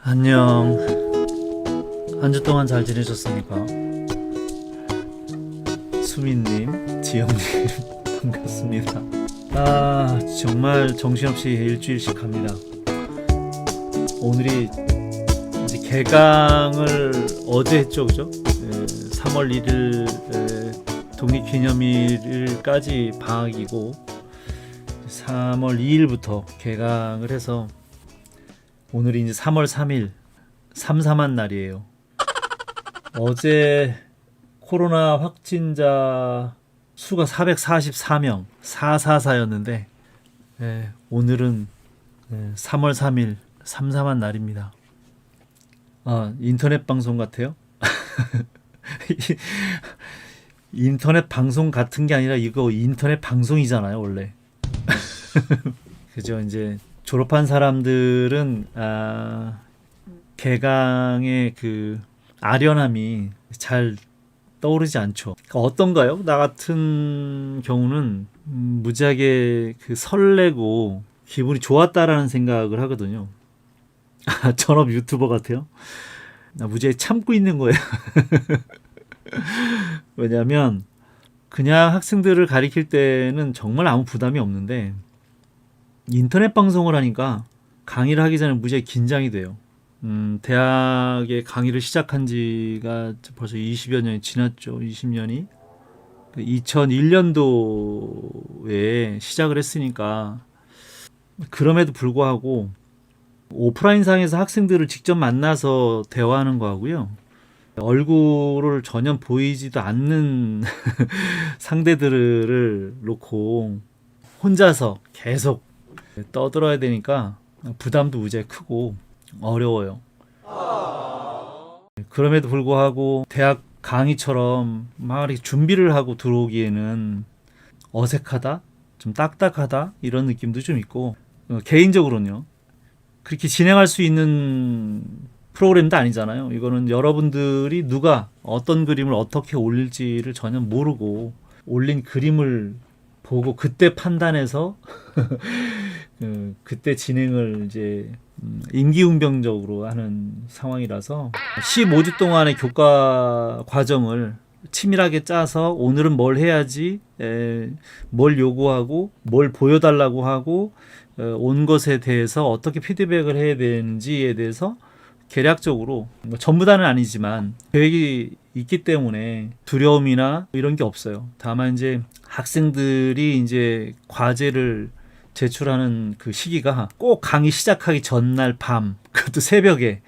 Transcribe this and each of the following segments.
안녕. 한 주 동안 잘 지내셨습니까? 수민님, 지영님 반갑습니다. 정말 정신없이 일주일씩 합니다. 오늘이 이제 개강을 어제 했죠, 그죠? 3월 1일 독립기념일까지 방학이고 3월 2일부터 개강을 해서 오늘이 이제 3월 3일 삼삼한 날이에요. 어제 코로나 확진자 수가 444명 444였는데 오늘은 3월 3일 삼삼한 날입니다. 인터넷 방송 같아요? 인터넷 방송 같은 게 아니라 이거 인터넷 방송이잖아요, 원래. 그죠? 이제 졸업한 사람들은 개강의 그 아련함이 잘 떠오르지 않죠. 그러니까 어떤가요? 나 같은 경우는 무지하게 그 설레고 기분이 좋았다라는 생각을 하거든요. 전업 유튜버 같아요. 나 무지하게 참고 있는 거예요. 왜냐하면 그냥 학생들을 가리킬 때는 정말 아무 부담이 없는데 인터넷 방송을 하니까 강의를 하기 전에 무지하게 긴장이 돼요. 대학에 강의를 시작한 지가 벌써 20여 년이 지났죠. 20년이. 2001년도에 시작을 했으니까 그럼에도 불구하고 오프라인상에서 학생들을 직접 만나서 대화하는 거하고요. 얼굴을 전혀 보이지도 않는 상대들을 놓고 혼자서 계속 떠들어야 되니까 부담도 무지하게 크고 어려워요. 그럼에도 불구하고 대학 강의처럼 막 이렇게 준비를 하고 들어오기에는 어색하다, 좀 딱딱하다 이런 느낌도 좀 있고 개인적으로는요. 그렇게 진행할 수 있는 프로그램도 아니잖아요. 이거는 여러분들이 누가 어떤 그림을 어떻게 올릴지를 전혀 모르고 올린 그림을 보고 그때 판단해서 그때 진행을 이제 임기응변적으로 하는 상황이라서 15주 동안의 교과 과정을 치밀하게 짜서 오늘은 뭘 해야지, 뭘 요구하고 뭘 보여달라고 하고 온 것에 대해서 어떻게 피드백을 해야 되는지에 대해서 계략적으로 전부 다는 아니지만 계획이 있기 때문에 두려움이나 이런 게 없어요. 다만 이제 학생들이 이제 과제를 제출하는 그 시기가 꼭 강의 시작하기 전날 밤, 그것도 새벽에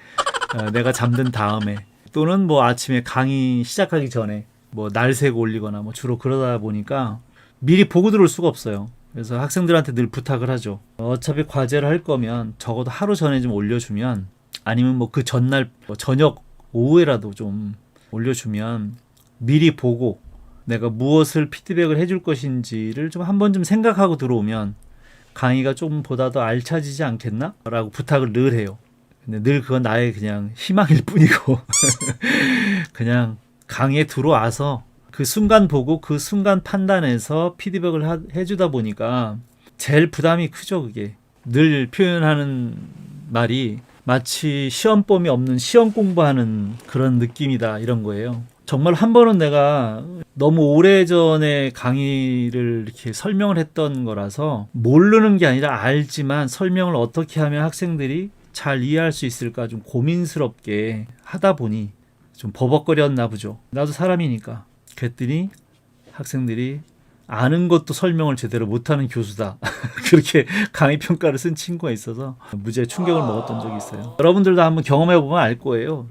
내가 잠든 다음에 또는 뭐 아침에 강의 시작하기 전에 뭐 날 새고 올리거나 뭐 주로 그러다 보니까 미리 보고 들어올 수가 없어요. 그래서 학생들한테 늘 부탁을 하죠. 어차피 과제를 할 거면 적어도 하루 전에 좀 올려주면 아니면 뭐 그 전날 저녁 오후에라도 좀 올려주면 미리 보고 내가 무엇을 피드백을 해줄 것인지를 좀 한번 좀 생각하고 들어오면 강의가 좀 보다 더 알차지지 않겠나? 라고 부탁을 늘 해요. 근데 늘 그건 나의 그냥 희망일 뿐이고 그냥 강의에 들어와서 그 순간 보고 그 순간 판단해서 피드백을 해주다 보니까 제일 부담이 크죠. 그게 늘 표현하는 말이 마치 시험범위 없는 시험 공부하는 그런 느낌이다 이런 거예요. 정말 한 번은 내가 너무 오래전에 강의를 이렇게 설명을 했던 거라서 모르는 게 아니라 알지만 설명을 어떻게 하면 학생들이 잘 이해할 수 있을까 좀 고민스럽게 하다 보니 좀 버벅거렸나 보죠. 나도 사람이니까. 그랬더니 학생들이 아는 것도 설명을 제대로 못하는 교수다. 그렇게 강의 평가를 쓴 친구가 있어서 무지하게 충격을 먹었던 적이 있어요. 여러분들도 한번 경험해보면 알 거예요.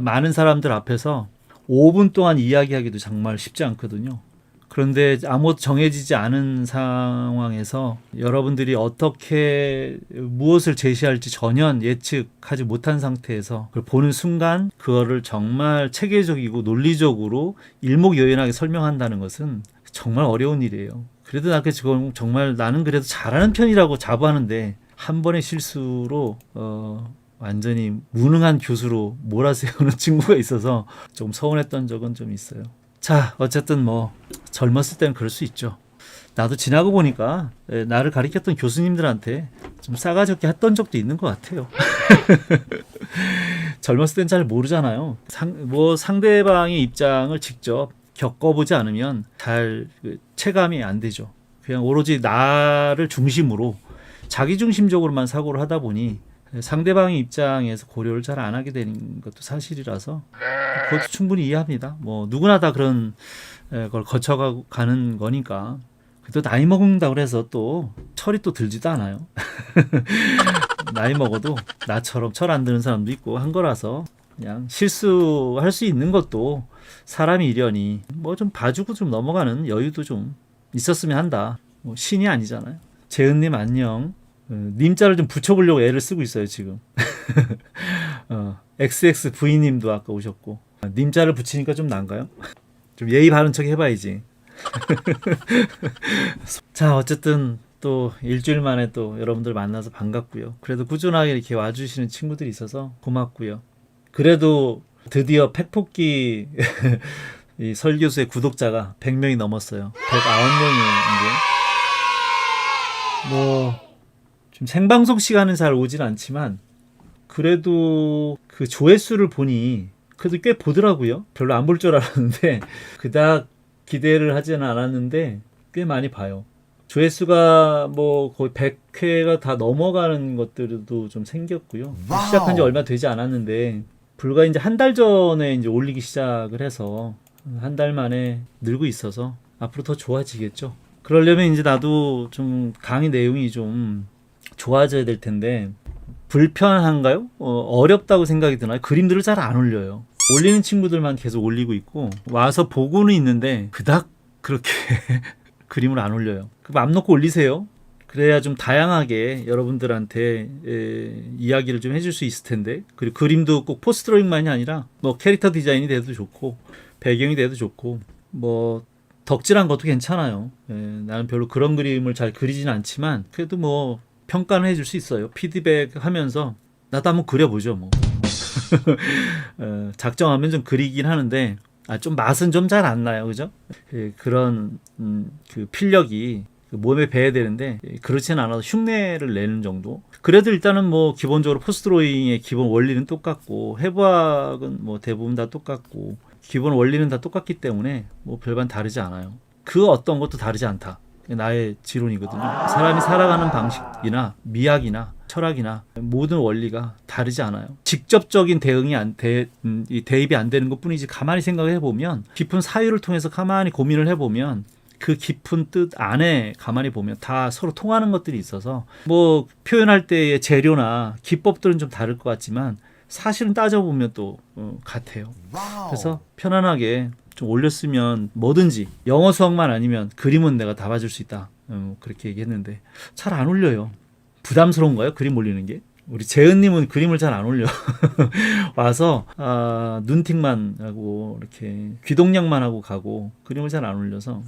많은 사람들 앞에서 5분 동안 이야기하기도 정말 쉽지 않거든요. 그런데 아무것도 정해지지 않은 상황에서 여러분들이 어떻게 무엇을 제시할지 전혀 예측하지 못한 상태에서 그걸 보는 순간 그거를 정말 체계적이고 논리적으로 일목요연하게 설명한다는 것은 정말 어려운 일이에요. 그래도 나 지금 정말 나는 그래도 잘하는 편이라고 자부하는데 한 번의 실수로 완전히 무능한 교수로 몰아세우는 친구가 있어서 좀 서운했던 적은 좀 있어요. 자, 어쨌든 뭐 젊었을 때는 그럴 수 있죠. 나도 지나고 보니까 나를 가르쳤던 교수님들한테 좀 싸가지 없게 했던 적도 있는 것 같아요. 젊었을 땐 잘 모르잖아요. 뭐 상대방의 입장을 직접 겪어보지 않으면 잘 체감이 안 되죠. 그냥 오로지 나를 중심으로 자기 중심적으로만 사고를 하다 보니 상대방의 입장에서 고려를 잘 안 하게 되는 것도 사실이라서 그것도 충분히 이해합니다. 뭐 누구나 다 그런 걸 거쳐가고 가는 거니까. 그래도 나이 먹는다고 해서 또 철이 또 들지도 않아요. 나이 먹어도 나처럼 철 안 드는 사람도 있고 한 거라서 그냥 실수할 수 있는 것도 사람이 이려니 뭐 좀 봐주고 좀 넘어가는 여유도 좀 있었으면 한다. 뭐 신이 아니잖아요. 재은님 안녕. 님자를 좀 붙여보려고 애를 쓰고 있어요 지금. XXV님도 아까 오셨고 님자를 붙이니까 좀 난가요? 좀 예의 바른 척 해봐야지. 자 어쨌든 또 일주일 만에 또 여러분들 만나서 반갑고요. 그래도 꾸준하게 이렇게 와주시는 친구들이 있어서 고맙고요. 그래도 드디어 팩폭기 이 설교수의 구독자가 100명이 넘었어요. 109명이에요 이제. 뭐 좀 생방송 시간은 잘 오진 않지만 그래도 그 조회수를 보니 그래도 꽤 보더라고요. 별로 안 볼 줄 알았는데 그닥 기대를 하지는 않았는데 꽤 많이 봐요. 조회수가 뭐 거의 100회가 다 넘어가는 것들도 좀 생겼고요. 와우. 시작한 지 얼마 되지 않았는데 불과 이제 한 달 전에 이제 올리기 시작을 해서 한 달 만에 늘고 있어서 앞으로 더 좋아지겠죠. 그러려면 이제 나도 좀 강의 내용이 좀 좋아져야 될 텐데 불편한가요? 어렵다고 생각이 드나요? 그림들을 잘 안 올려요. 올리는 친구들만 계속 올리고 있고 와서 보고는 있는데 그닥 그렇게 그림을 안 올려요. 맘 놓고 올리세요. 그래야 좀 다양하게 여러분들한테 이야기를 좀 해줄 수 있을 텐데. 그리고 그림도 꼭 포스 드로잉만이 아니라 뭐 캐릭터 디자인이 돼도 좋고 배경이 돼도 좋고 뭐 덕질한 것도 괜찮아요. 나는 별로 그런 그림을 잘 그리진 않지만 그래도 뭐 평가는 해줄 수 있어요. 피드백 하면서 나도 한번 그려보죠 뭐. 작정하면 좀 그리긴 하는데 좀 맛은 좀 잘 안 나요. 그죠? 그런 그 필력이 몸에 배야 되는데 그렇지는 않아도 흉내를 내는 정도. 그래도 일단은 뭐 기본적으로 포스트로잉의 기본 원리는 똑같고 해부학은 뭐 대부분 다 똑같고 기본 원리는 다 똑같기 때문에 뭐 별반 다르지 않아요. 그 어떤 것도 다르지 않다. 나의 지론이거든요. 사람이 살아가는 방식이나 미학이나 철학이나 모든 원리가 다르지 않아요. 직접적인 대입이 안 되는 것 뿐이지 가만히 생각해 보면 깊은 사유를 통해서 가만히 고민을 해보면 그 깊은 뜻 안에 가만히 보면 다 서로 통하는 것들이 있어서 뭐 표현할 때의 재료나 기법들은 좀 다를 것 같지만 사실은 따져보면 또 같아요. 그래서 편안하게 좀 올렸으면 뭐든지 영어 수학만 아니면 그림은 내가 다 봐줄 수 있다. 그렇게 얘기했는데 잘 안 올려요. 부담스러운가요? 그림 올리는 게? 우리 재은님은 그림을 잘 안 올려. 와서 눈팅만 하고 이렇게 귀동냥만 하고 가고 그림을 잘 안 올려서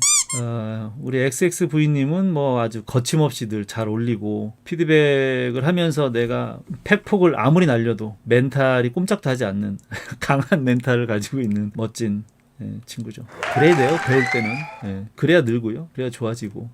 우리 XXV님은 뭐 아주 거침없이들 잘 올리고 피드백을 하면서 내가 팩폭을 아무리 날려도 멘탈이 꼼짝도 하지 않는 강한 멘탈을 가지고 있는 멋진 친구죠. 그래야 돼요. 배울 때는. 그래야 늘고요. 그래야 좋아지고.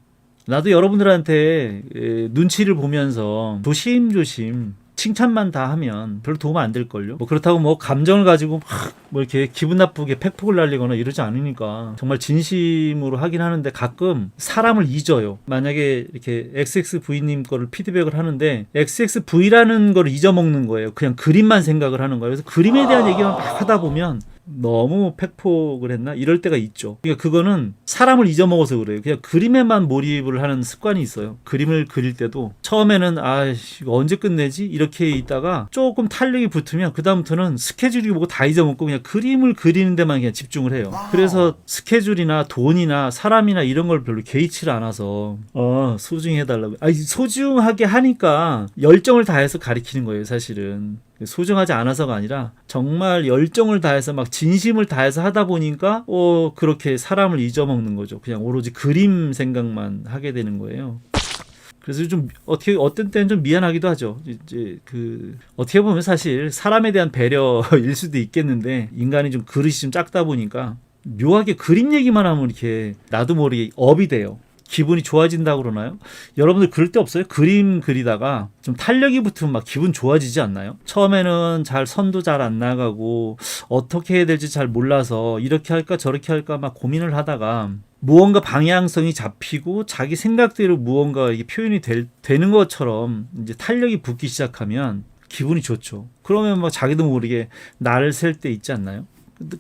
나도 여러분들한테 눈치를 보면서 조심조심 칭찬만 다 하면 별로 도움 안 될걸요. 뭐 그렇다고 뭐 감정을 가지고 뭐 이렇게 기분 나쁘게 팩폭을 날리거나 이러지 않으니까 정말 진심으로 하긴 하는데 가끔 사람을 잊어요. 만약에 이렇게 XXV님 거를 피드백을 하는데 XXV라는 거를 잊어먹는 거예요. 그냥 그림만 생각을 하는 거예요. 그래서 그림에 대한 얘기만 막 하다 보면 너무 팩폭을 했나? 이럴 때가 있죠. 그러니까 그거는 사람을 잊어먹어서 그래요. 그냥 그림에만 몰입을 하는 습관이 있어요. 그림을 그릴 때도 처음에는 이거 언제 끝내지? 이렇게 있다가 조금 탄력이 붙으면 그다음부터는 스케줄이 뭐고 다 잊어먹고 그냥 그림을 그리는 데만 그냥 집중을 해요. 그래서 스케줄이나 돈이나 사람이나 이런 걸 별로 개의치를 않아서 소중히 해달라고. 소중하게 하니까 열정을 다해서 가리키는 거예요, 사실은. 소중하지 않아서가 아니라 정말 열정을 다해서 막 진심을 다해서 하다 보니까 그렇게 사람을 잊어먹는 거죠. 그냥 오로지 그림 생각만 하게 되는 거예요. 그래서 좀 어떤 때는 좀 미안하기도 하죠. 이제 어떻게 보면 사실 사람에 대한 배려일 수도 있겠는데 인간이 좀 그릇이 좀 작다 보니까 묘하게 그림 얘기만 하면 이렇게 나도 모르게 업이 돼요. 기분이 좋아진다고 그러나요? 여러분들 그럴 때 없어요? 그림 그리다가 좀 탄력이 붙으면 막 기분 좋아지지 않나요? 처음에는 잘 선도 잘 안 나가고 어떻게 해야 될지 잘 몰라서 이렇게 할까 저렇게 할까 막 고민을 하다가 무언가 방향성이 잡히고 자기 생각대로 무언가 이게 표현이 되는 것처럼 이제 탄력이 붙기 시작하면 기분이 좋죠. 그러면 막 자기도 모르게 날을 셀 때 있지 않나요?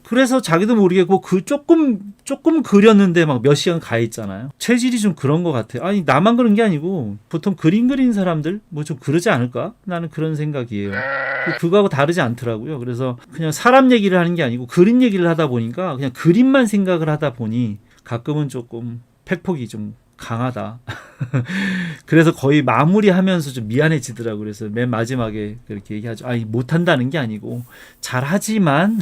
그래서 자기도 모르게 그 조금 그렸는데 막 몇 시간 가 있잖아요. 체질이 좀 그런 것 같아요. 아니 나만 그런 게 아니고 보통 그림 그리는 사람들 뭐 좀 그러지 않을까? 나는 그런 생각이에요. 그거하고 다르지 않더라고요. 그래서 그냥 사람 얘기를 하는 게 아니고 그림 얘기를 하다 보니까 그냥 그림만 생각을 하다 보니 가끔은 조금 팩폭이 좀 강하다. 그래서 거의 마무리하면서 좀 미안해지더라고요. 그래서 맨 마지막에 그렇게 얘기하죠. 아니 못한다는 게 아니고 잘하지만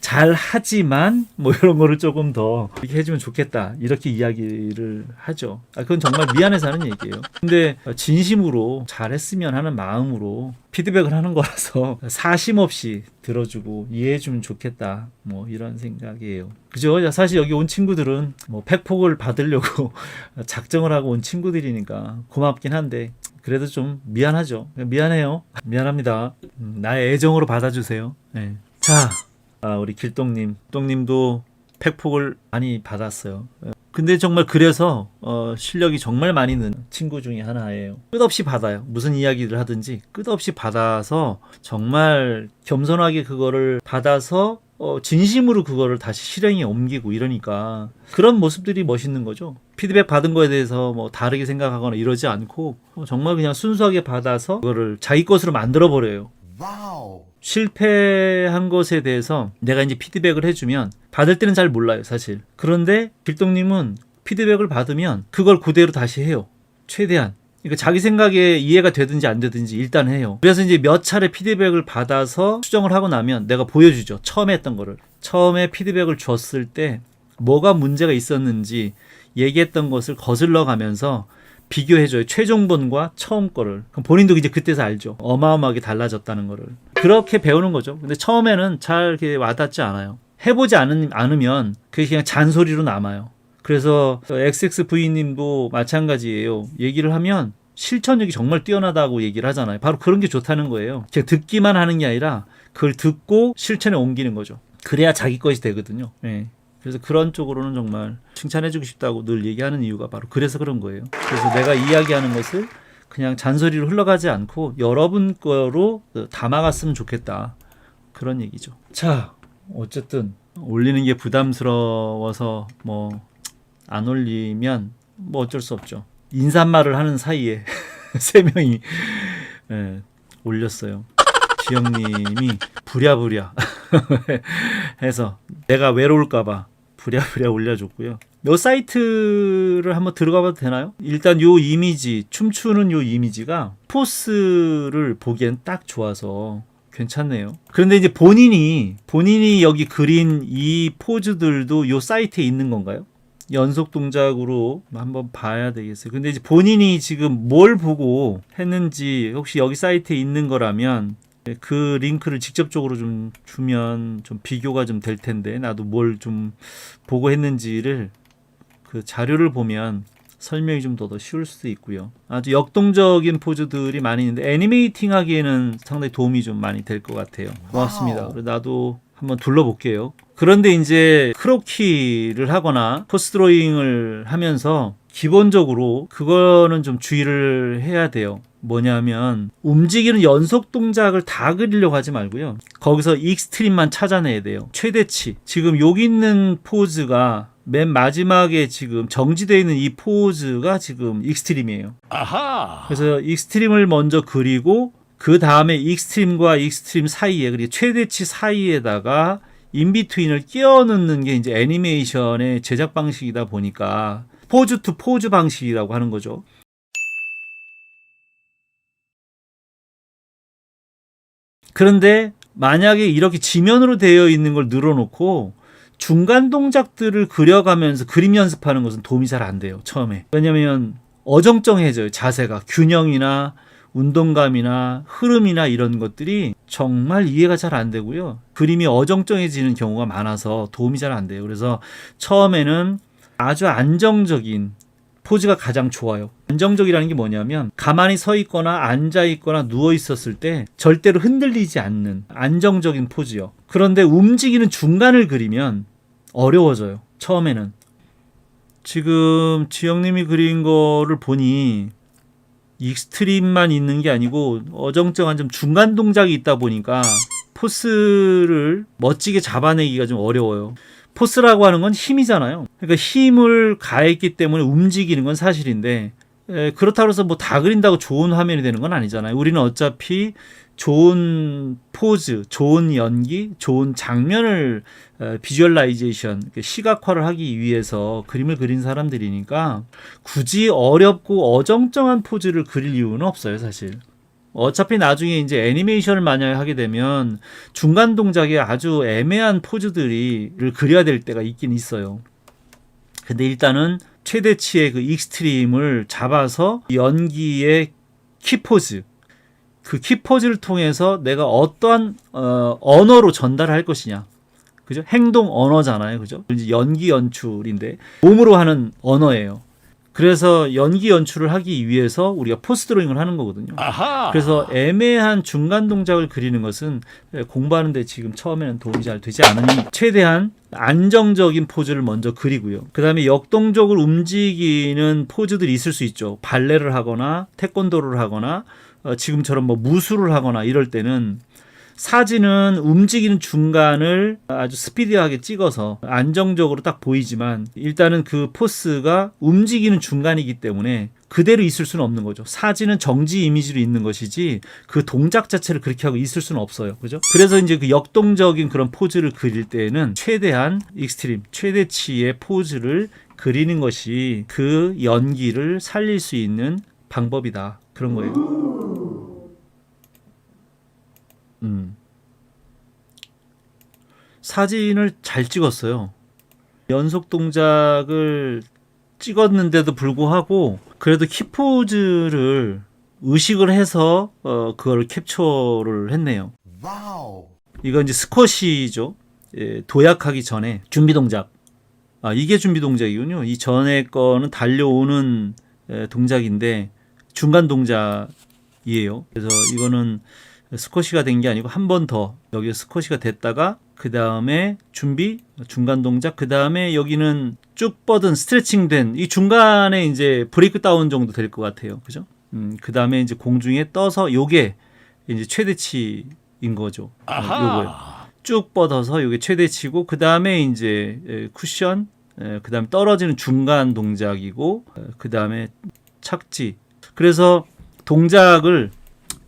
잘하지만 뭐 이런 거를 조금 더 이렇게 해주면 좋겠다. 이렇게 이야기를 하죠. 그건 정말 미안해서 하는 얘기예요. 근데 진심으로 잘했으면 하는 마음으로 피드백을 하는 거라서 사심 없이 들어주고 이해해주면 좋겠다. 뭐 이런 생각이에요. 그죠? 사실 여기 온 친구들은 뭐 팩폭을 받으려고 작정을 하고 온 친구들이니까 고맙긴 한데 그래도 좀 미안하죠. 미안해요. 미안합니다. 나의 애정으로 받아주세요. 네. 자, 우리 길동님도 팩폭을 많이 받았어요. 근데 정말 그래서 실력이 정말 많이 는 친구 중에 하나예요. 끝없이 받아요. 무슨 이야기를 하든지 끝없이 받아서 정말 겸손하게 그거를 받아서 진심으로 그거를 다시 실행에 옮기고 이러니까 그런 모습들이 멋있는 거죠. 피드백 받은 거에 대해서 뭐 다르게 생각하거나 이러지 않고 정말 그냥 순수하게 받아서 그거를 자기 것으로 만들어 버려요. 와우. 실패한 것에 대해서 내가 이제 피드백을 해주면 받을 때는 잘 몰라요, 사실. 그런데 길동님은 피드백을 받으면 그걸 그대로 다시 해요. 최대한. 그러니까 자기 생각에 이해가 되든지 안 되든지 일단 해요. 그래서 이제 몇 차례 피드백을 받아서 수정을 하고 나면 내가 보여주죠. 처음에 했던 거를. 처음에 피드백을 줬을 때 뭐가 문제가 있었는지 얘기했던 것을 거슬러 가면서 비교해줘요. 최종본과 처음 거를. 그럼 본인도 이제 그때서 알죠. 어마어마하게 달라졌다는 거를. 그렇게 배우는 거죠. 근데 처음에는 잘 이렇게 와닿지 않아요. 해보지 않으면 그게 그냥 잔소리로 남아요. 그래서 XXV님도 마찬가지예요. 얘기를 하면 실천력이 정말 뛰어나다고 얘기를 하잖아요. 바로 그런 게 좋다는 거예요. 그냥 듣기만 하는 게 아니라 그걸 듣고 실천에 옮기는 거죠. 그래야 자기 것이 되거든요. 네. 그래서 그런 쪽으로는 정말 칭찬해주고 싶다고 늘 얘기하는 이유가 바로 그래서 그런 거예요. 그래서 내가 이야기하는 것을 그냥 잔소리로 흘러가지 않고 여러분 거로 담아갔으면 좋겠다. 그런 얘기죠. 자, 어쨌든 올리는 게 부담스러워서 뭐 안 올리면 뭐 어쩔 수 없죠. 인사말을 하는 사이에 세 명이 올렸어요. 지영님이 부랴부랴 해서 내가 외로울까봐 부랴부랴 올려줬고요. 요 사이트를 한번 들어가 봐도 되나요? 일단 요 이미지, 춤추는 요 이미지가 포스를 보기엔 딱 좋아서 괜찮네요. 그런데 이제 본인이 여기 그린 이 포즈들도 요 사이트에 있는 건가요? 연속 동작으로 한번 봐야 되겠어요. 근데 이제 본인이 지금 뭘 보고 했는지 혹시 여기 사이트에 있는 거라면 그 링크를 직접적으로 좀 주면 좀 비교가 좀 될 텐데 나도 뭘 좀 보고 했는지를 그 자료를 보면 설명이 좀 더 쉬울 수도 있고요. 아주 역동적인 포즈들이 많이 있는데 애니메이팅 하기에는 상당히 도움이 좀 많이 될 것 같아요. 고맙습니다. 나도 한번 둘러볼게요. 그런데 이제 크로키를 하거나 포스 드로잉을 하면서 기본적으로 그거는 좀 주의를 해야 돼요. 뭐냐면 움직이는 연속 동작을 다 그리려고 하지 말고요. 거기서 익스트림만 찾아내야 돼요. 최대치. 지금 여기 있는 포즈가 맨 마지막에 지금 정지되어 있는 이 포즈가 지금 익스트림이에요. 아하. 그래서 익스트림을 먼저 그리고 그 다음에 익스트림과 익스트림 사이에 그리고 최대치 사이에다가 인비트윈을 끼워 넣는 게 이제 애니메이션의 제작 방식이다 보니까 포즈 투 포즈 방식이라고 하는 거죠. 그런데 만약에 이렇게 지면으로 되어 있는 걸 늘어놓고 중간 동작들을 그려가면서 그림 연습하는 것은 도움이 잘 안 돼요. 처음에. 왜냐면 어정쩡해져요. 자세가. 균형이나 운동감이나 흐름이나 이런 것들이 정말 이해가 잘 안 되고요. 그림이 어정쩡해지는 경우가 많아서 도움이 잘 안 돼요. 그래서 처음에는 아주 안정적인 포즈가 가장 좋아요. 안정적이라는 게 뭐냐면 가만히 서 있거나 앉아 있거나 누워 있었을 때 절대로 흔들리지 않는 안정적인 포즈요. 그런데 움직이는 중간을 그리면 어려워져요. 처음에는. 지금 지영님이 그린 거를 보니 익스트림만 있는 게 아니고 어정쩡한 좀 중간 동작이 있다 보니까 포스를 멋지게 잡아내기가 좀 어려워요. 포스라고 하는 건 힘이잖아요. 그러니까 힘을 가했기 때문에 움직이는 건 사실인데 그렇다고 해서 뭐 다 그린다고 좋은 화면이 되는 건 아니잖아요. 우리는 어차피 좋은 포즈, 좋은 연기, 좋은 장면을 비주얼라이제이션, 시각화를 하기 위해서 그림을 그린 사람들이니까 굳이 어렵고 어정쩡한 포즈를 그릴 이유는 없어요, 사실. 어차피 나중에 이제 애니메이션을 만약에 하게 되면 중간 동작에 아주 애매한 포즈들을 그려야 될 때가 있긴 있어요. 근데 일단은 최대치의 그 익스트림을 잡아서 연기의 키포즈, 그 키포즈를 통해서 내가 어떠한 언어로 전달할 것이냐, 그죠? 행동 언어잖아요, 그죠? 이제 연기 연출인데 몸으로 하는 언어예요. 그래서 연기 연출을 하기 위해서 우리가 포스 드로잉을 하는 거거든요. 아하! 그래서 애매한 중간 동작을 그리는 것은 공부하는데 지금 처음에는 도움이 잘 되지 않으니 최대한 안정적인 포즈를 먼저 그리고요. 그 다음에 역동적으로 움직이는 포즈들이 있을 수 있죠. 발레를 하거나 태권도를 하거나 지금처럼 뭐 무술을 하거나 이럴 때는 사진은 움직이는 중간을 아주 스피디하게 찍어서 안정적으로 딱 보이지만 일단은 그 포스가 움직이는 중간이기 때문에 그대로 있을 수는 없는 거죠. 사진은 정지 이미지로 있는 것이지 그 동작 자체를 그렇게 하고 있을 수는 없어요. 그죠? 그래서 이제 그 역동적인 그런 포즈를 그릴 때에는 최대한 익스트림, 최대치의 포즈를 그리는 것이 그 연기를 살릴 수 있는 방법이다. 그런 거예요. 사진을 잘 찍었어요. 연속 동작을 찍었는데도 불구하고 그래도 키포즈를 의식을 해서 그걸 캡처를 했네요. 와우. 이건 이제 스쿼시죠. 예, 도약하기 전에 준비 동작. 이게 준비 동작이군요. 이 전에 거는 달려오는 동작인데 중간 동작이에요. 그래서 이거는 스쿼시가 된 게 아니고 한 번 더 여기 스쿼시가 됐다가 그 다음에 준비 중간 동작 그 다음에 여기는 쭉 뻗은 스트레칭 된 이 중간에 이제 브레이크 다운 정도 될 것 같아요. 그죠? 그 다음에 이제 공중에 떠서 요게 이제 최대치인 거죠. 요거요. 쭉 뻗어서 요게 최대치고 그 다음에 이제 쿠션 그 다음에 떨어지는 중간 동작이고 그 다음에 착지. 그래서 동작을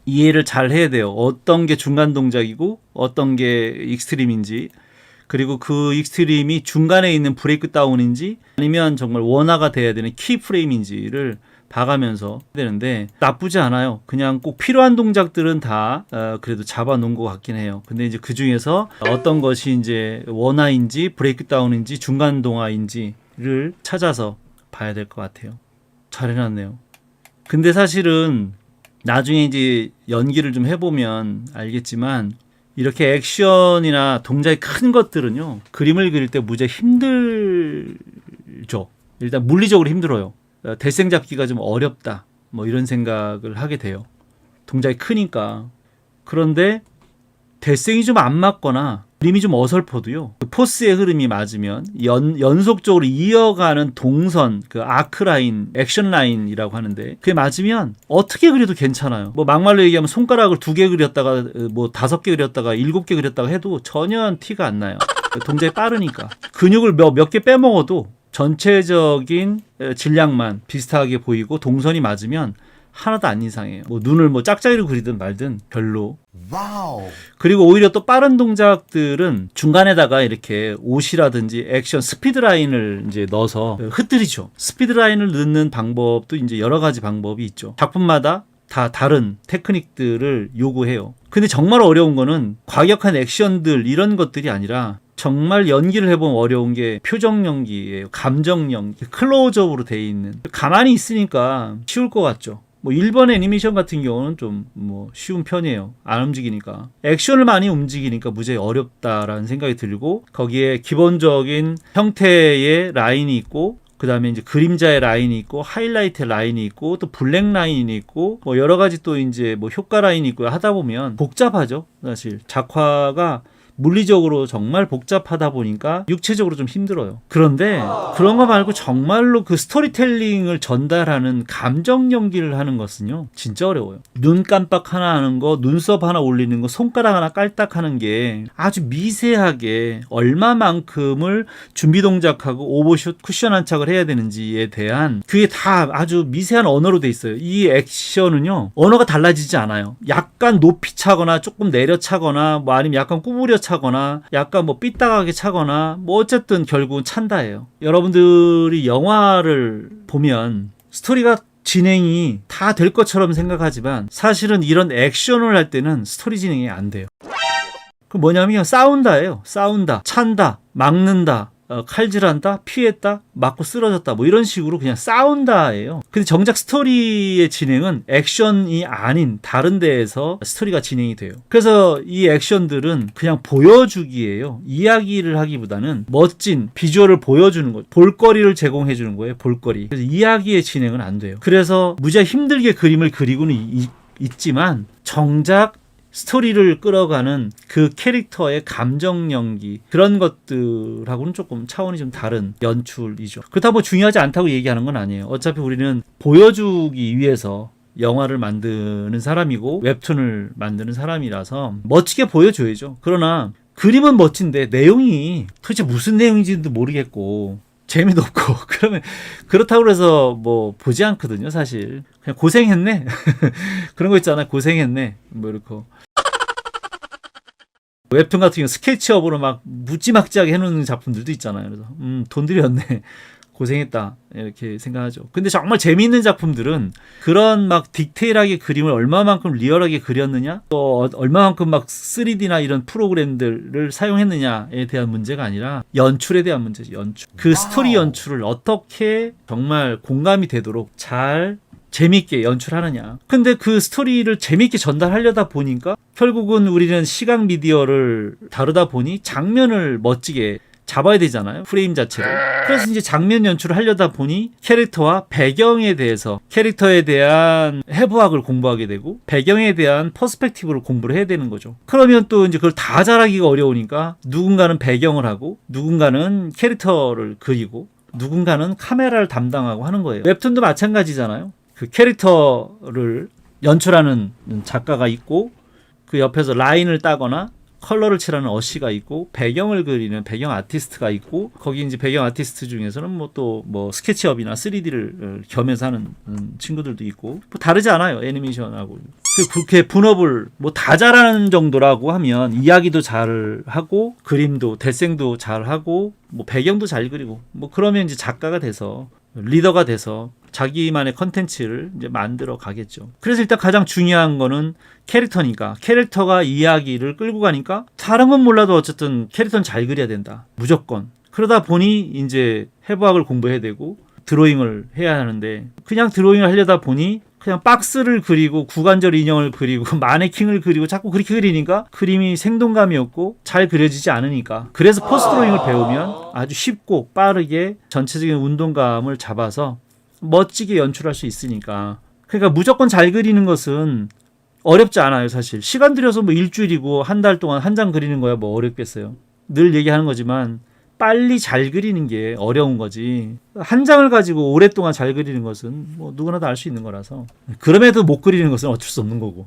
이해를 잘 해야 돼요. 어떤 게 중간 동작이고 어떤 게 익스트림인지 그리고 그 익스트림이 중간에 있는 브레이크 다운인지 아니면 정말 원화가 돼야 되는 키 프레임인지를 봐가면서 되는데 나쁘지 않아요. 그냥 꼭 필요한 동작들은 다 그래도 잡아놓은 것 같긴 해요. 근데 이제 그 중에서 어떤 것이 이제 원화인지 브레이크 다운인지 중간 동화인지를 찾아서 봐야 될 것 같아요. 잘 해놨네요. 근데 사실은 나중에 이제 연기를 좀 해보면 알겠지만 이렇게 액션이나 동작이 큰 것들은요 그림을 그릴 때 무지하게 힘들죠. 일단 물리적으로 힘들어요. 대생 잡기가 좀 어렵다 뭐 이런 생각을 하게 돼요. 동작이 크니까. 그런데 대생이 좀 안 맞거나 그림이 좀 어설퍼도요 그 포스의 흐름이 맞으면 연속적으로 이어가는 동선 그 아크 라인 액션 라인이라고 하는데 그게 맞으면 어떻게 그려도 괜찮아요. 뭐 막말로 얘기하면 손가락을 2개 그렸다가 뭐 5개 그렸다가 7개 그렸다가 해도 전혀 티가 안 나요. 동작이 빠르니까. 근육을 몇 개 빼먹어도 전체적인 질량만 비슷하게 보이고 동선이 맞으면 하나도 안 이상해요. 뭐 눈을 뭐 짝짝이로 그리든 말든 별로. 와우. 그리고 오히려 또 빠른 동작들은 중간에다가 이렇게 옷이라든지 액션 스피드 라인을 이제 넣어서 흩뜨리죠. 스피드 라인을 넣는 방법도 이제 여러 가지 방법이 있죠. 작품마다 다 다른 테크닉들을 요구해요. 근데 정말 어려운 거는 과격한 액션들 이런 것들이 아니라 정말 연기를 해보면 어려운 게 표정 연기예요. 감정 연기. 클로즈업으로 돼 있는. 가만히 있으니까 쉬울 것 같죠. 뭐 일본 애니메이션 같은 경우는 좀 뭐 쉬운 편이에요. 안 움직이니까. 액션을 많이 움직이니까 무지하게 어렵다라는 생각이 들고 거기에 기본적인 형태의 라인이 있고 그 다음에 이제 그림자의 라인이 있고, 하이라이트 라인이 있고, 또 블랙 라인이 있고, 뭐 여러 가지 또 이제 뭐 효과 라인이 있고 하다 보면 복잡하죠. 사실 작화가 물리적으로 정말 복잡하다 보니까 육체적으로 좀 힘들어요. 그런데 그런 거 말고 정말로 그 스토리텔링을 전달하는 감정 연기를 하는 것은요, 진짜 어려워요. 눈 깜빡 하나 하는 거, 눈썹 하나 올리는 거, 손가락 하나 깔딱하는 게 아주 미세하게 얼마만큼을 준비 동작하고 오버슛, 쿠션 안착을 해야 되는지에 대한 그게 다 아주 미세한 언어로 돼 있어요. 이 액션은요, 언어가 달라지지 않아요. 약간 높이 차거나 조금 내려 차거나 뭐 아니면 약간 구부려 차거나 약간 뭐 삐딱하게 차거나 뭐 어쨌든 결국은 찬다예요. 여러분들이 영화를 보면 스토리가 진행이 다 될 것처럼 생각하지만 사실은 이런 액션을 할 때는 스토리 진행이 안 돼요. 그 뭐냐면 그냥 싸운다예요. 싸운다, 찬다, 막는다, 칼질한다, 피했다, 맞고 쓰러졌다, 뭐 이런 식으로 그냥 싸운다예요. 근데 정작 스토리의 진행은 액션이 아닌 다른 데에서 스토리가 진행이 돼요. 그래서 이 액션들은 그냥 보여주기예요. 이야기를 하기보다는 멋진 비주얼을 보여주는 거죠. 볼거리를 제공해 주는 거예요. 볼거리. 그래서 이야기의 진행은 안 돼요. 그래서 무지하게 힘들게 그림을 그리고는 있지만 정작 스토리를 끌어가는 그 캐릭터의 감정 연기, 그런 것들하고는 조금 차원이 좀 다른 연출이죠. 그렇다고 뭐 중요하지 않다고 얘기하는 건 아니에요. 어차피 우리는 보여주기 위해서 영화를 만드는 사람이고 웹툰을 만드는 사람이라서 멋지게 보여줘야죠. 그러나 그림은 멋진데 내용이 도대체 무슨 내용인지도 모르겠고 재미도 없고 그러면 그렇다고 해서 뭐 보지 않거든요. 사실 그냥 고생했네 그런 거 있잖아요. 고생했네 뭐 이렇게. 웹툰 같은 경우 스케치업으로 막 무지막지하게 해놓는 작품들도 있잖아요. 그래서 돈 들였네, 고생했다 이렇게 생각하죠. 근데 정말 재미있는 작품들은 그런 막 디테일하게 그림을 얼마만큼 리얼하게 그렸느냐, 또 얼마만큼 막 3D나 이런 프로그램들을 사용했느냐에 대한 문제가 아니라 연출에 대한 문제죠. 연출. 그 스토리 연출을 어떻게 정말 공감이 되도록 잘 재밌게 연출하느냐. 근데 그 스토리를 재밌게 전달하려다 보니까 결국은 우리는 시각 미디어를 다루다 보니 장면을 멋지게 잡아야 되잖아요. 프레임 자체를. 그래서 이제 장면 연출을 하려다 보니 캐릭터와 배경에 대해서, 캐릭터에 대한 해부학을 공부하게 되고 배경에 대한 퍼스펙티브를 공부를 해야 되는 거죠. 그러면 또 이제 그걸 다 잘하기가 어려우니까 누군가는 배경을 하고 누군가는 캐릭터를 그리고 누군가는 카메라를 담당하고 하는 거예요. 웹툰도 마찬가지잖아요. 그 캐릭터를 연출하는 작가가 있고 그 옆에서 라인을 따거나 컬러를 칠하는 어시가 있고 배경을 그리는 배경 아티스트가 있고 거기 이제 배경 아티스트 중에서는 뭐 또 뭐 스케치업이나 3D를 겸해서 하는 친구들도 있고 뭐 다르지 않아요. 애니메이션하고. 그렇게 분업을 뭐 다 잘하는 정도라고 하면 이야기도 잘 하고 그림도 대생도 잘 하고 뭐 배경도 잘 그리고 뭐 그러면 이제 작가가 돼서 리더가 돼서 자기만의 컨텐츠를 이제 만들어 가겠죠. 그래서 일단 가장 중요한 거는 캐릭터니까, 캐릭터가 이야기를 끌고 가니까 다른 건 몰라도 어쨌든 캐릭터는 잘 그려야 된다. 무조건. 그러다 보니 이제 해부학을 공부해야 되고 드로잉을 해야 하는데 그냥 드로잉을 하려다 보니 그냥 박스를 그리고 구관절 인형을 그리고 마네킹을 그리고 자꾸 그렇게 그리니까 그림이 생동감이 없고 잘 그려지지 않으니까. 그래서 포스 드로잉을 배우면 아주 쉽고 빠르게 전체적인 운동감을 잡아서 멋지게 연출할 수 있으니까. 그러니까 무조건 잘 그리는 것은 어렵지 않아요. 사실 시간 들여서 뭐 일주일이고 한 달 동안 한 장 그리는 거야 뭐 어렵겠어요. 늘 얘기하는 거지만 빨리 잘 그리는 게 어려운 거지, 한 장을 가지고 오랫동안 잘 그리는 것은 뭐 누구나 다 알 수 있는 거라서. 그럼에도 못 그리는 것은 어쩔 수 없는 거고.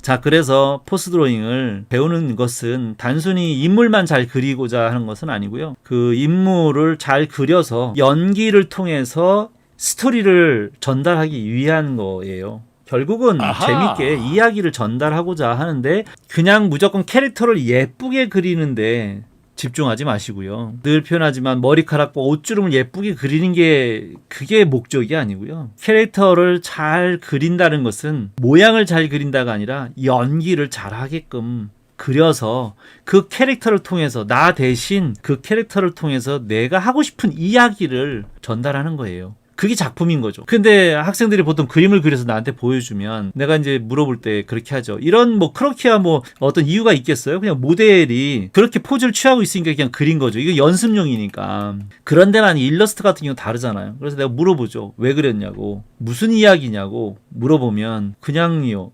자, 그래서 포스 드로잉을 배우는 것은 단순히 인물만 잘 그리고자 하는 것은 아니고요. 그 인물을 잘 그려서 연기를 통해서 스토리를 전달하기 위한 거예요. 결국은 아하. 재밌게 이야기를 전달하고자 하는데 그냥 무조건 캐릭터를 예쁘게 그리는데 집중하지 마시고요. 늘 표현하지만 머리카락과 옷주름을 예쁘게 그리는 게 그게 목적이 아니고요. 캐릭터를 잘 그린다는 것은 모양을 잘 그린다가 아니라 연기를 잘 하게끔 그려서 그 캐릭터를 통해서, 나 대신 그 캐릭터를 통해서 내가 하고 싶은 이야기를 전달하는 거예요. 그게 작품인 거죠. 근데 학생들이 보통 그림을 그려서 나한테 보여주면 내가 이제 물어볼 때 그렇게 하죠. 이런 뭐 크로키야 뭐 어떤 이유가 있겠어요? 그냥 모델이 그렇게 포즈를 취하고 있으니까 그냥 그린 거죠. 이거 연습용이니까. 그런데 난 일러스트 같은 경우는 다르잖아요. 그래서 내가 물어보죠. 왜 그렸냐고. 무슨 이야기냐고 물어보면 그냥요.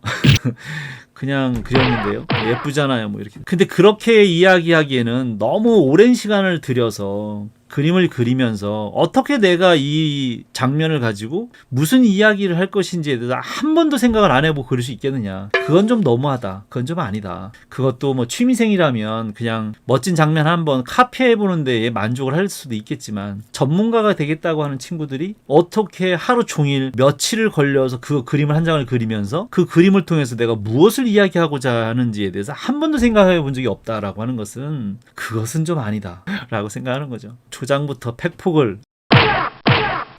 그냥 그렸는데요. 예쁘잖아요. 뭐 이렇게. 근데 그렇게 이야기하기에는 너무 오랜 시간을 들여서 그림을 그리면서 어떻게 내가 이 장면을 가지고 무슨 이야기를 할 것인지에 대해서 한 번도 생각을 안 해보고 그릴 수 있겠느냐. 그건 좀 너무하다. 그건 좀 아니다. 그것도 뭐 취미생이라면 그냥 멋진 장면 한번 카피해보는 데에 만족을 할 수도 있겠지만 전문가가 되겠다고 하는 친구들이 어떻게 하루 종일 며칠을 걸려서 그 그림을 한 장을 그리면서 그 그림을 통해서 내가 무엇을 이야기하고자 하는지에 대해서 한 번도 생각해 본 적이 없다라고 하는 것은 그것은 좀 아니다 라고 생각하는 거죠. 초장부터 팩폭을.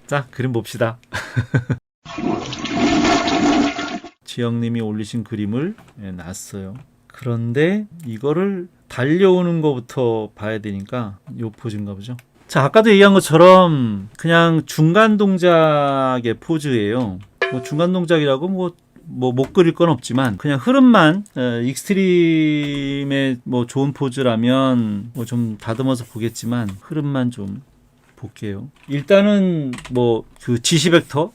자, 그림 봅시다. 지영님이 올리신 그림을 놨어요. 그런데 이거를 달려오는 것부터 봐야 되니까 요 포즈인가 보죠. 자, 아까도 얘기한 것처럼 그냥 중간 동작의 포즈예요. 뭐 중간 동작이라고 뭐 못 그릴 건 없지만 그냥 흐름만 익스트림의 뭐 좋은 포즈라면 뭐 좀 다듬어서 보겠지만 흐름만 좀 볼게요. 일단은 뭐 그 지시 벡터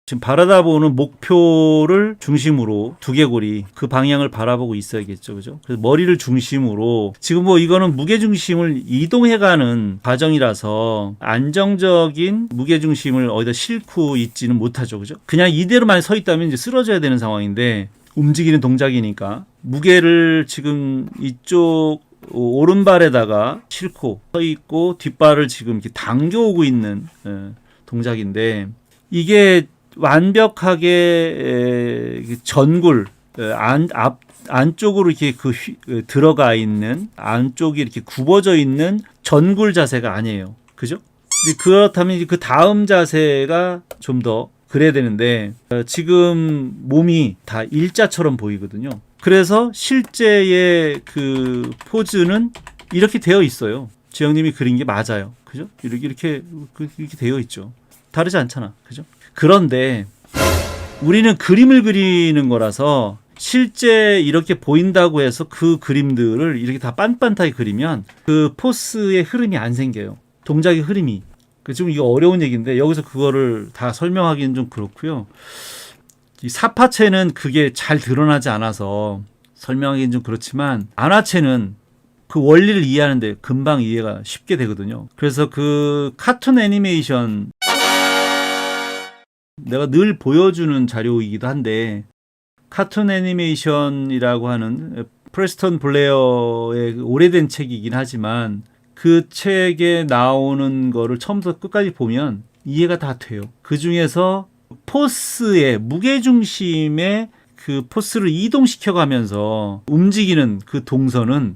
지금 바라다보는 목표를 중심으로 두개골이 그 방향을 바라보고 있어야겠죠. 그죠? 그래서 머리를 중심으로 지금 뭐 이거는 무게중심을 이동해가는 과정이라서 안정적인 무게중심을 어디다 싣고 있지는 못하죠. 그죠? 그냥 이대로만 서 있다면 이제 쓰러져야 되는 상황인데 움직이는 동작이니까 무게를 지금 이쪽 오른발에다가 싣고 서 있고 뒷발을 지금 이렇게 당겨오고 있는 동작인데 이게 완벽하게 전굴 안쪽으로 이렇게 들어가 있는 안쪽이 이렇게 굽어져 있는 전굴 자세가 아니에요. 그죠? 그렇다면 그 다음 자세가 좀 더 그래야 되는데 지금 몸이 다 일자처럼 보이거든요. 그래서 실제의 그 포즈는 이렇게 되어 있어요. 지영님이 그린 게 맞아요. 그죠? 이렇게 되어 있죠. 다르지 않잖아. 그죠? 그런데 우리는 그림을 그리는 거라서 실제 이렇게 보인다고 해서 그 그림들을 이렇게 다 빤빤하게 그리면 그 포스의 흐름이 안 생겨요. 동작의 흐름이. 좀 이거 어려운 얘기인데 여기서 그거를 다 설명하기는 좀 그렇고요. 이 사파체는 그게 잘 드러나지 않아서 설명하기는 좀 그렇지만 안화체는 그 원리를 이해하는데 금방 이해가 쉽게 되거든요. 그래서 그 카툰 애니메이션 내가 늘 보여주는 자료이기도 한데 카툰 애니메이션이라고 하는 프레스턴 블레어의 오래된 책이긴 하지만 그 책에 나오는 거를 처음부터 끝까지 보면 이해가 다 돼요. 그 중에서 포스의 무게중심의 그 포스를 이동시켜가면서 움직이는 그 동선은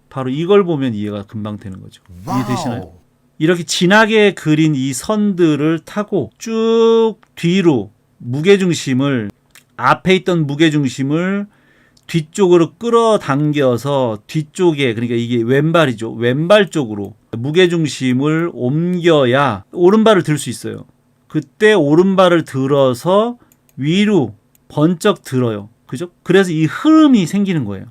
바로 이걸 보면 이해가 금방 되는 거죠. 이해되시나요? 이렇게 진하게 그린 이 선들을 타고 쭉 뒤로 무게중심을 앞에 있던 무게중심을 뒤쪽으로 끌어당겨서 뒤쪽에 그러니까 이게 왼발이죠. 왼발 쪽으로 무게중심을 옮겨야 오른발을 들 수 있어요. 그때 오른발을 들어서 위로 번쩍 들어요. 그죠? 그래서 이 흐름이 생기는 거예요.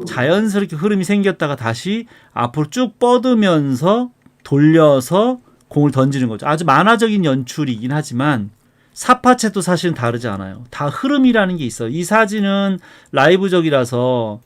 자연스럽게 흐름이 생겼다가 다시 앞으로 쭉 뻗으면서 돌려서 공을 던지는 거죠. 아주 만화적인 연출이긴 하지만 사파체도 사실은 다르지 않아요. 다 흐름이라는 게 있어요. 이 사진은 라이브적이라서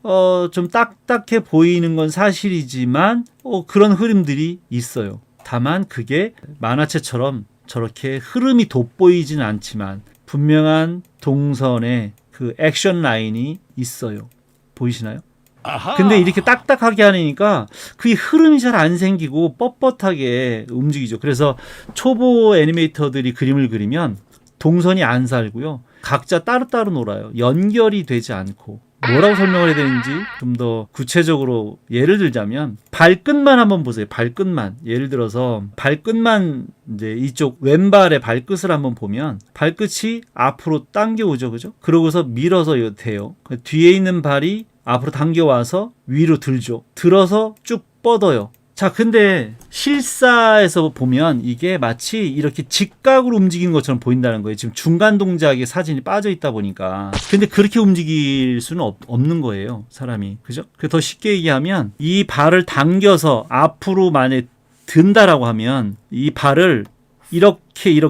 좀 딱딱해 보이는 건 사실이지만 그런 흐름들이 있어요. 다만 그게 만화체처럼 저렇게 흐름이 돋보이지는 않지만 분명한 동선의 그 액션 라인이 있어요. 보이시나요? 아하. 근데 이렇게 딱딱하게 하니까 그 흐름이 잘 안 생기고 뻣뻣하게 움직이죠. 그래서 초보 애니메이터들이 그림을 그리면 동선이 안 살고요. 각자 따로따로 놀아요. 연결이 되지 않고. 뭐라고 설명을 해야 되는지 좀 더 구체적으로 예를 들자면 발끝만 한번 보세요. 발끝만. 예를 들어서 발끝만 이제 이쪽 왼발의 발끝을 한번 보면 발끝이 앞으로 당겨오죠. 그죠? 그러고서 밀어서 돼요. 뒤에 있는 발이 앞으로 당겨와서 위로 들죠. 들어서 쭉 뻗어요. 자, 근데 실사에서 보면 이게 마치 이렇게 직각으로 움직이는 것처럼 보인다는 거예요. 지금 중간 동작에 사진이 빠져 있다 보니까. 근데 그렇게 움직일 수는 없는 거예요, 사람이. 그죠? 더 쉽게 얘기하면 이 발을 당겨서 앞으로 만약에 든다라고 하면 이 발을 이렇게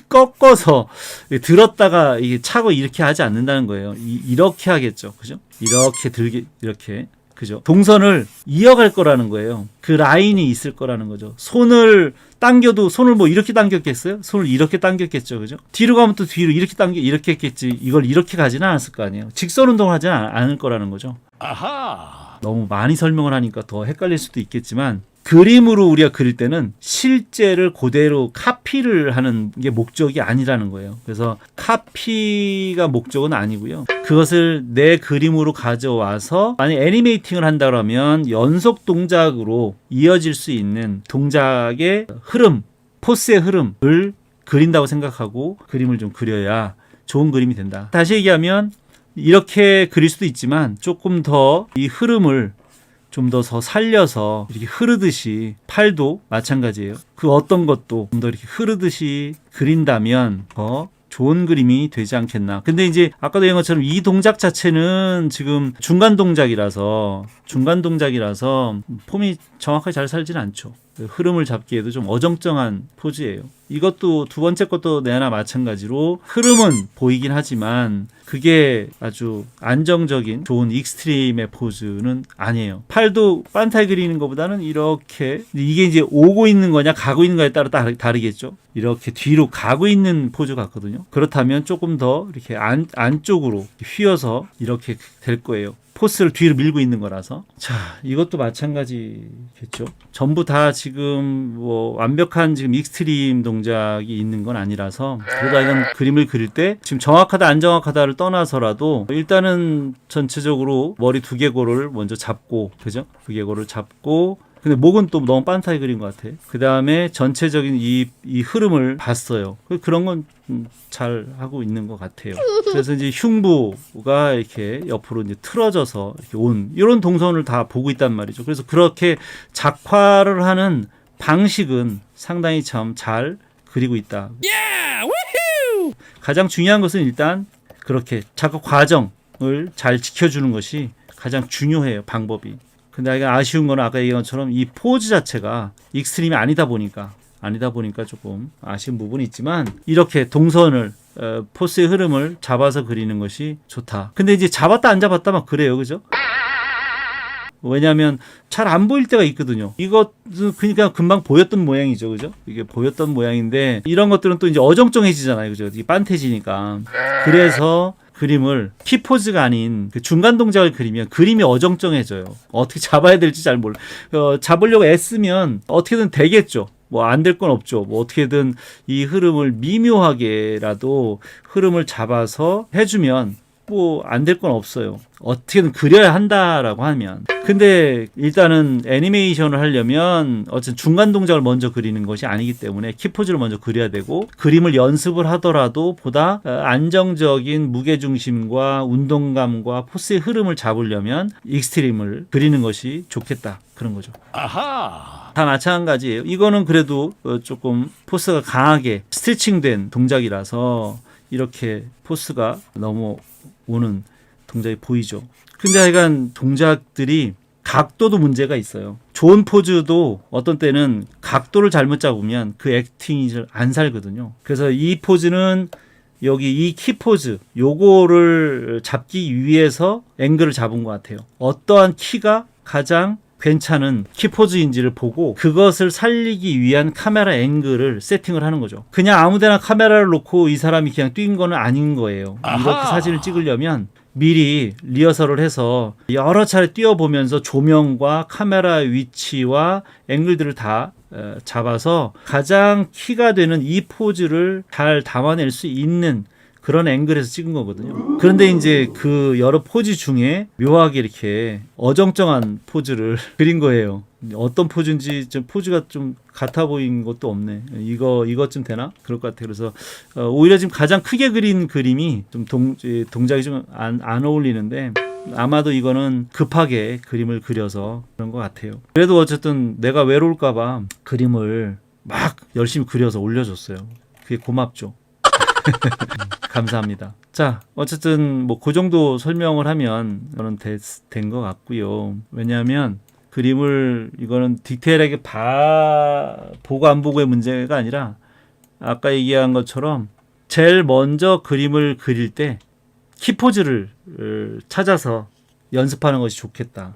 꺾어서 들었다가 이게 차고 이렇게 하지 않는다는 거예요. 이렇게 하겠죠. 그죠? 이렇게 들게, 이렇게. 그죠? 동선을 이어갈 거라는 거예요. 그 라인이 있을 거라는 거죠. 손을 당겨도 손을 뭐 이렇게 당겼겠어요? 손을 이렇게 당겼겠죠. 그죠? 뒤로 가면 또 뒤로 이렇게 이렇게 했겠지. 이걸 이렇게 가지는 않았을 거 아니에요. 직선 운동을 하지는 않을 거라는 거죠. 아하. 너무 많이 설명을 하니까 더 헷갈릴 수도 있겠지만 그림으로 우리가 그릴 때는 실제를 그대로 카피를 하는 게 목적이 아니라는 거예요. 그래서 카피가 목적은 아니고요. 그것을 내 그림으로 가져와서 만약 애니메이팅을 한다 그러면 연속 동작으로 이어질 수 있는 동작의 흐름, 포스의 흐름을 그린다고 생각하고 그림을 좀 그려야 좋은 그림이 된다. 다시 얘기하면 이렇게 그릴 수도 있지만 조금 더 이 흐름을 좀 더 살려서 이렇게 흐르듯이 팔도 마찬가지예요. 그 어떤 것도 좀 더 이렇게 흐르듯이 그린다면 더 좋은 그림이 되지 않겠나. 근데 이제 아까도 얘기한 것처럼 이 동작 자체는 지금 중간 동작이라서 폼이 정확하게 잘 살지는 않죠. 흐름을 잡기에도 좀 어정쩡한 포즈예요. 이것도 두 번째 것도 내나 마찬가지로 흐름은 보이긴 하지만 그게 아주 안정적인 좋은 익스트림의 포즈는 아니에요. 팔도 판타에 그리는 것보다는 이렇게 이게 이제 오고 있는 거냐 가고 있는 거에 따라 다르겠죠. 이렇게 뒤로 가고 있는 포즈 같거든요. 그렇다면 조금 더 이렇게 안쪽으로 휘어서 이렇게 될 거예요. 포스를 뒤로 밀고 있는 거라서. 자, 이것도 마찬가지겠죠. 전부 다 지금 뭐 완벽한 지금 익스트림 동작이 있는 건 아니라서 그러다 이건 그림을 그릴 때 지금 정확하다 안 정확하다를 떠나서라도 일단은 전체적으로 머리 두개골을 먼저 잡고, 그죠? 두개골을 잡고, 근데 목은 또 너무 빤타게 그린 것 같아. 그 다음에 전체적인 이 흐름을 봤어요. 그런 건 잘 하고 있는 것 같아요. 그래서 이제 흉부가 이렇게 옆으로 이제 틀어져서 이렇게 이런 동선을 다 보고 있단 말이죠. 그래서 그렇게 작화를 하는 방식은 상당히 참 잘 그리고 있다. 가장 중요한 것은 일단 그렇게 작화 과정을 잘 지켜주는 것이 가장 중요해요. 방법이. 근데 아쉬운 건 아까 얘기한 것처럼 이 포즈 자체가 익스트림이 아니다 보니까 조금 아쉬운 부분이 있지만 이렇게 동선을 포스의 흐름을 잡아서 그리는 것이 좋다. 근데 이제 잡았다 안 잡았다 막 그래요. 그죠? 왜냐하면 잘 안 보일 때가 있거든요. 이것은 그러니까 금방 보였던 모양이죠. 그죠? 이게 보였던 모양인데 이런 것들은 또 이제 어정쩡해지잖아요. 그죠? 이게 빤해지니까. 그래서 그림을 키포즈가 아닌 그 중간 동작을 그리면 그림이 어정쩡해져요. 어떻게 잡아야 될지 잘 몰라. 잡으려고 애쓰면 어떻게든 되겠죠. 뭐 안 될 건 없죠. 뭐 어떻게든 이 흐름을 미묘하게라도 흐름을 잡아서 해주면 뭐 안 될 건 없어요. 어떻게든 그려야 한다라고 하면. 근데 일단은 애니메이션을 하려면 어쨌든 중간 동작을 먼저 그리는 것이 아니기 때문에 키포즈를 먼저 그려야 되고 그림을 연습을 하더라도 보다 안정적인 무게중심과 운동감과 포스의 흐름을 잡으려면 익스트림을 그리는 것이 좋겠다. 그런 거죠. 아하. 다 마찬가지예요. 이거는 그래도 조금 포스가 강하게 스트레칭된 동작이라서 이렇게 포스가 넘어오는 동작이 보이죠. 근데 하여간 동작들이 각도도 문제가 있어요. 좋은 포즈도 어떤 때는 각도를 잘못 잡으면 그 액팅이 잘 안 살거든요. 그래서 이 포즈는 여기 이 키포즈 요거를 잡기 위해서 앵글을 잡은 것 같아요. 어떠한 키가 가장 괜찮은 키포즈인지를 보고 그것을 살리기 위한 카메라 앵글을 세팅을 하는 거죠. 그냥 아무데나 카메라를 놓고 이 사람이 그냥 뛴 거는 아닌 거예요. 아하. 이렇게 사진을 찍으려면 미리 리허설을 해서 여러 차례 뛰어보면서 조명과 카메라 위치와 앵글들을 다 잡아서 가장 키가 되는 이 포즈를 잘 담아낼 수 있는 그런 앵글에서 찍은 거거든요. 그런데 이제 그 여러 포즈 중에 묘하게 이렇게 어정쩡한 포즈를 그린 거예요. 어떤 포즈인지 좀 포즈가 좀 같아 보이는 것도 없네. 이것쯤 되나? 그럴 것 같아요. 그래서 오히려 지금 가장 크게 그린 그림이 좀 동작이 좀 안 어울리는데 아마도 이거는 급하게 그림을 그려서 그런 것 같아요. 그래도 어쨌든 내가 외로울까봐 그림을 막 열심히 그려서 올려줬어요. 그게 고맙죠. 감사합니다. 자, 어쨌든 뭐 그 정도 설명을 하면 저는 된 것 같고요. 왜냐하면 그림을 이거는 디테일하게 보고 안 보고의 문제가 아니라 아까 얘기한 것처럼 제일 먼저 그림을 그릴 때 키포즈를 찾아서 연습하는 것이 좋겠다.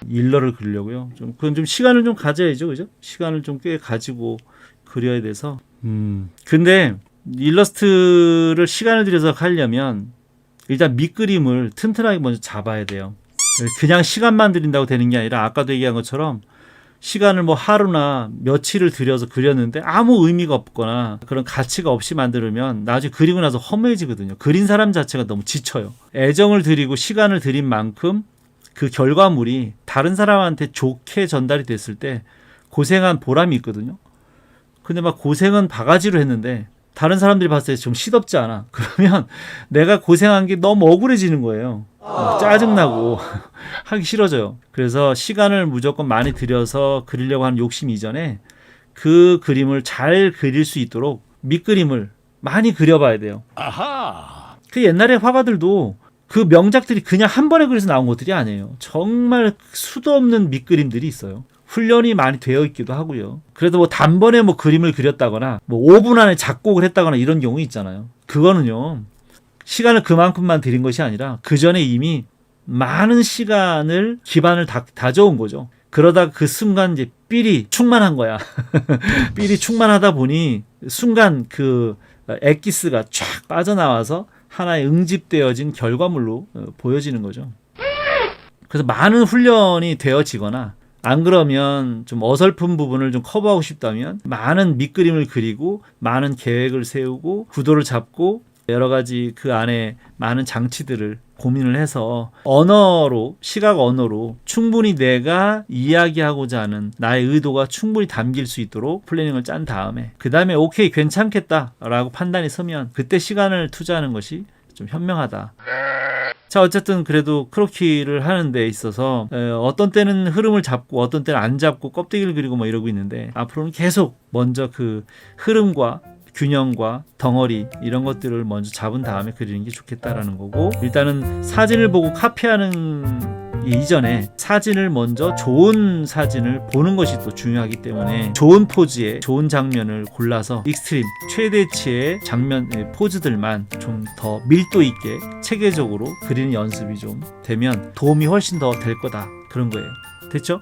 일러를 그리려고요. 그건 좀 시간을 좀 가져야죠, 그죠? 시간을 좀 꽤 가지고 그려야 돼서. 근데 일러스트를 시간을 들여서 하려면 일단 밑그림을 튼튼하게 먼저 잡아야 돼요. 그냥 시간만 들인다고 되는 게 아니라 아까도 얘기한 것처럼 시간을 뭐 하루나 며칠을 들여서 그렸는데 아무 의미가 없거나 그런 가치가 없이 만들면 나중에 그리고 나서 허무해지거든요. 그린 사람 자체가 너무 지쳐요. 애정을 들이고 시간을 들인 만큼 그 결과물이 다른 사람한테 좋게 전달이 됐을 때 고생한 보람이 있거든요. 근데 막 고생은 바가지로 했는데 다른 사람들이 봤을 때 좀 시덥지 않아. 그러면 내가 고생한 게 너무 억울해지는 거예요. 짜증나고 하기 싫어져요. 그래서 시간을 무조건 많이 들여서 그리려고 하는 욕심 이전에 그 그림을 잘 그릴 수 있도록 밑그림을 많이 그려봐야 돼요. 아하. 그 옛날에 화가들도 그 명작들이 그냥 한 번에 그려서 나온 것들이 아니에요. 정말 수도 없는 밑그림들이 있어요. 훈련이 많이 되어 있기도 하고요. 그래도 뭐 단번에 뭐 그림을 그렸다거나 뭐 5분 안에 작곡을 했다거나 이런 경우 있잖아요. 그거는요. 시간을 그만큼만 들인 것이 아니라 그 전에 이미 많은 시간을 기반을 다져온 거죠. 그러다가 그 순간 이제 삘이 충만한 거야. 삘이 충만하다 보니 순간 그 엑기스가 쫙 빠져나와서 하나의 응집되어진 결과물로 보여지는 거죠. 그래서 많은 훈련이 되어지거나 안 그러면 좀 어설픈 부분을 좀 커버하고 싶다면 많은 밑그림을 그리고 많은 계획을 세우고 구도를 잡고 여러 가지 그 안에 많은 장치들을 고민을 해서 언어로, 시각 언어로 충분히 내가 이야기하고자 하는 나의 의도가 충분히 담길 수 있도록 플래닝을 짠 다음에 그 다음에 오케이 괜찮겠다라고 판단이 서면 그때 시간을 투자하는 것이 좀 현명하다. 자, 어쨌든 그래도 크로키를 하는 데 있어서 어떤 때는 흐름을 잡고 어떤 때는 안 잡고 껍데기를 그리고 뭐 이러고 있는데 앞으로는 계속 먼저 그 흐름과 균형과 덩어리 이런 것들을 먼저 잡은 다음에 그리는 게 좋겠다라는 거고, 일단은 사진을 보고 카피하는 이전에 사진을 먼저 좋은 사진을 보는 것이 또 중요하기 때문에 좋은 포즈에 좋은 장면을 골라서 익스트림 최대치의 장면 포즈들만 좀 더 밀도 있게 체계적으로 그리는 연습이 좀 되면 도움이 훨씬 더 될 거다, 그런 거예요. 됐죠?